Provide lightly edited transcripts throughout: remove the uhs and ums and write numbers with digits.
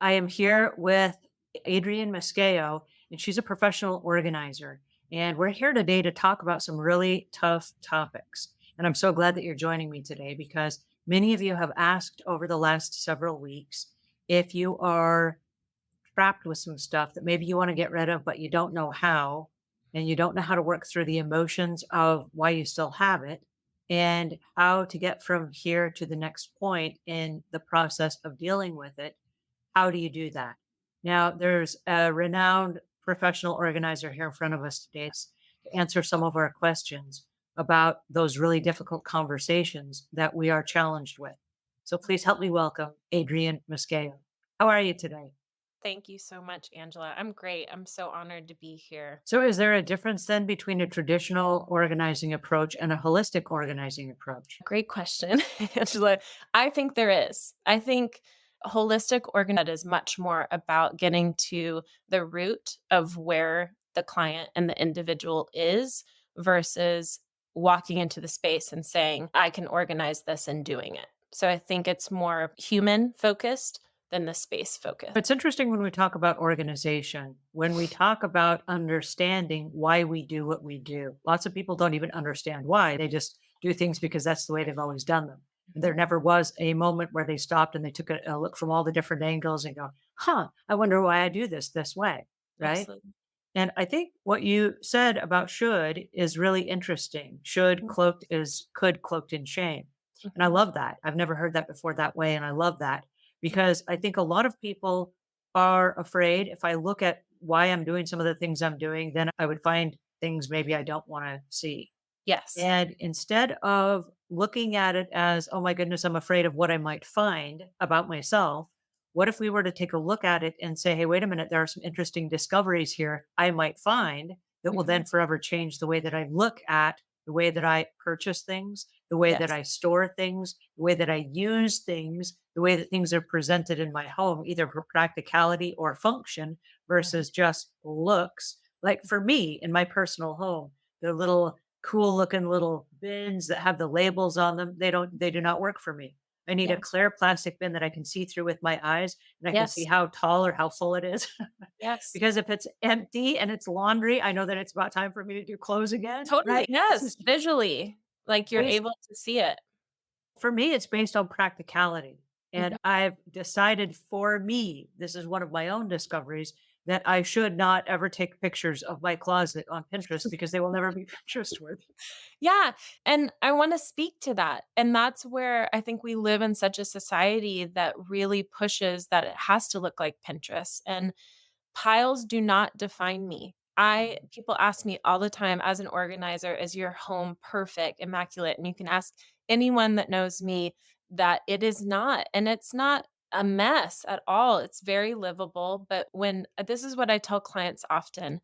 I am here with Adrienne Moscheo, and she's a professional organizer. And we're here today to talk about some really tough topics. And I'm so glad that you're joining me today because many of you have asked over the last several weeks if you are trapped with some stuff that maybe you want to get rid of, but you don't know how, and you don't know how to work through the emotions of why you still have it, and how to get from here to the next point in the process of dealing with it. How do you do that? Now, there's a renowned professional organizer here in front of us today to answer some of our questions about those really difficult conversations that we are challenged with. So please help me welcome Adrienne Moscheo. How are you today? Thank you so much, Angela. I'm great. I'm so honored to be here. So, is there a difference then between a traditional organizing approach and a holistic organizing approach? Great question, Angela. I think there is. I think holistic organization is much more about getting to the root of where the client and the individual is versus walking into the space and saying, I can organize this and doing it. So I think it's more human focused than the space focused. It's interesting when we talk about organization, when we talk about understanding why we do what we do. Lots of people don't even understand why. They just do things because that's the way they've always done them. There never was a moment where they stopped and they took a look from all the different angles and go, huh, I wonder why I do this way. Right. Absolutely. And I think what you said about should is really interesting. Should cloaked is could cloaked in shame. And I Mhm. love that. I've never heard that before that way. And I love that because I think a lot of people are afraid if I look at why I'm doing some of the things I'm doing, then I would find things maybe I don't want to see. Yes. And instead of looking at it as, oh my goodness, I'm afraid of what I might find about myself, what if we were to take a look at it and say, hey, wait a minute, there are some interesting discoveries here I might find that will then Mhm. forever change the way that I look at the way that I purchase things, the way that Yes. I store things, the way that I use things, the way that things are presented in my home, either for practicality or function Right. versus just looks. Like for me in my personal home, the little cool looking little bins that have the labels on them, they do not work for me. I need a Yeah. clear plastic bin that I can see through with my eyes and I can see Yes. how tall or how full it is. Yes. Because if it's empty and it's laundry, I know that it's about time for me to do clothes again, Totally, right? This yes, is visually, like, you're based able to see it. for me, it's based on practicality. And Mhm. I've decided for me, this is one of my own discoveries, that I should not ever take pictures of my closet on Pinterest because they will never be Pinterest worthy. Yeah, and I wanna speak to that, and that's where I think we live in such a society that really pushes that it has to look like Pinterest, and piles do not define me. I people ask me all the time as an organizer, "Is your home perfect, immaculate?" And you can ask anyone that knows me that it is not, and it's not a mess at all. It's very livable, but when this is what I tell clients often,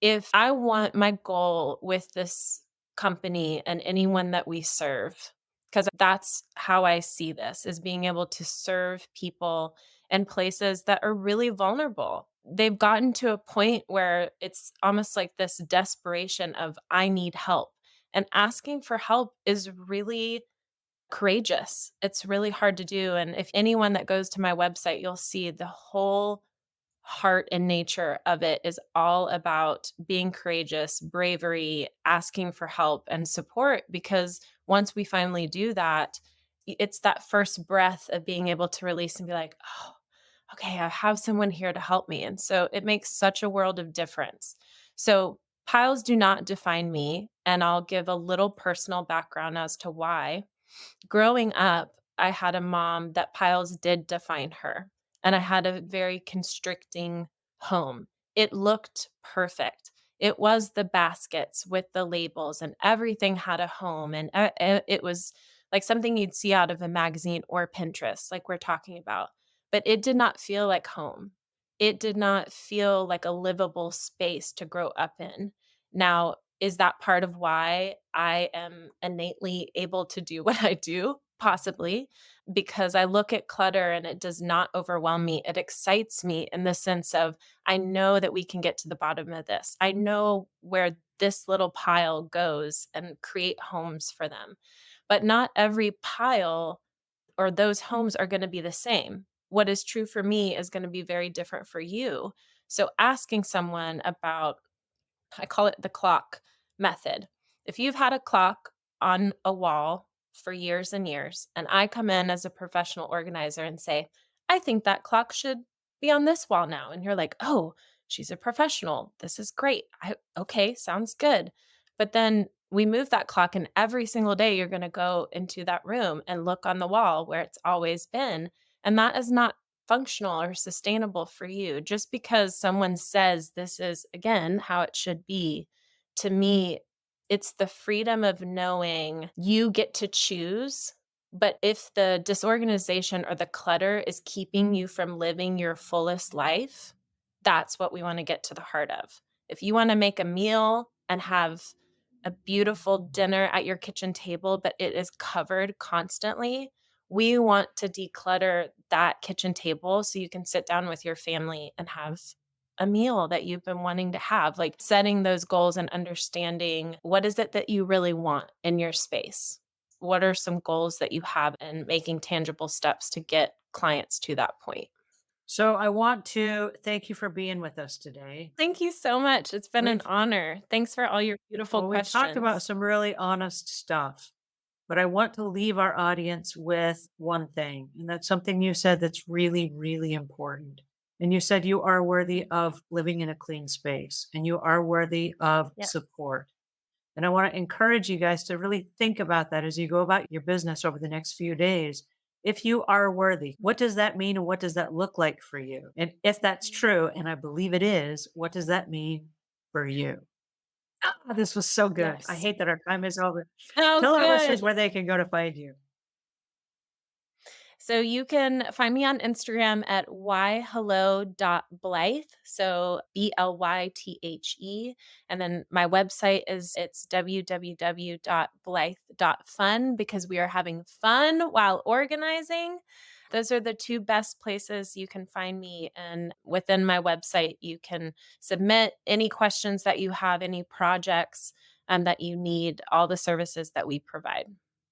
if I want my goal with this company and anyone that we serve, because that's how I see this, is being able to serve people in places that are really vulnerable. They've gotten to a point where it's almost like this desperation of, I need help. And asking for help is really courageous. It's really hard to do. And if anyone that goes to my website, you'll see the whole heart and nature of it is all about being courageous, bravery, asking for help and support. Because once we finally do that, it's that first breath of being able to release and be like, oh, okay, I have someone here to help me. And so it makes such a world of difference. So piles do not define me. And I'll give a little personal background as to why. Growing up, I had a mom that piles did define her, and I had a very constricting home. It looked perfect. It was the baskets with the labels, and everything had a home, and it was like something you'd see out of a magazine or Pinterest, like we're talking about. But it did not feel like home. It did not feel like a livable space to grow up in. Now, is that part of why I am innately able to do what I do? Possibly, because I look at clutter and it does not overwhelm me. It excites me in the sense of, I know that we can get to the bottom of this. I know where this little pile goes and create homes for them. But not every pile or those homes are going to be the same. what is true for me is going to be very different for you. So asking someone about, I call it the clock method. If you've had a clock on a wall for years and years, and I come in as a professional organizer and say, I think that clock should be on this wall now. And you're like, oh, she's a professional. This is great. Okay, sounds good. But then we move that clock, and every single day you're going to go into that room and look on the wall where it's always been. And that is not functional or sustainable for you. Just because someone says this is, again, how it should be, to me, it's the freedom of knowing you get to choose. But if the disorganization or the clutter is keeping you from living your fullest life, that's what we want to get to the heart of. If you want to make a meal and have a beautiful dinner at your kitchen table, but it is covered constantly, we want to declutter that kitchen table so you can sit down with your family and have a meal that you've been wanting to have, like setting those goals and understanding what is it that you really want in your space. What are some goals that you have, and making tangible steps to get clients to that point. So I want to thank you for being with us today. Thank you so much. It's been an We've honor. Thanks for all your beautiful we've talked about questions. some really honest stuff, but I want to leave our audience with one thing, and that's something you said that's really, really important. And you said you are worthy of living in a clean space and you are worthy of Yeah. support. And I want to encourage you guys to really think about that as you go about your business over the next few days. If you are worthy, what does that mean and what does that look like for you? And if that's true, and I believe it is, what does that mean for you? This was so good. I Yes. hate that our time is over. Oh, Tell our listeners good. where they can go to find you. So you can find me on Instagram at yhello.blythe. So BLYTHE. And then my website is it's www.blythe.fun, because we are having fun while organizing. Those are the two best places you can find me. And within my website, you can submit any questions that you have, any projects that you need, all the services that we provide.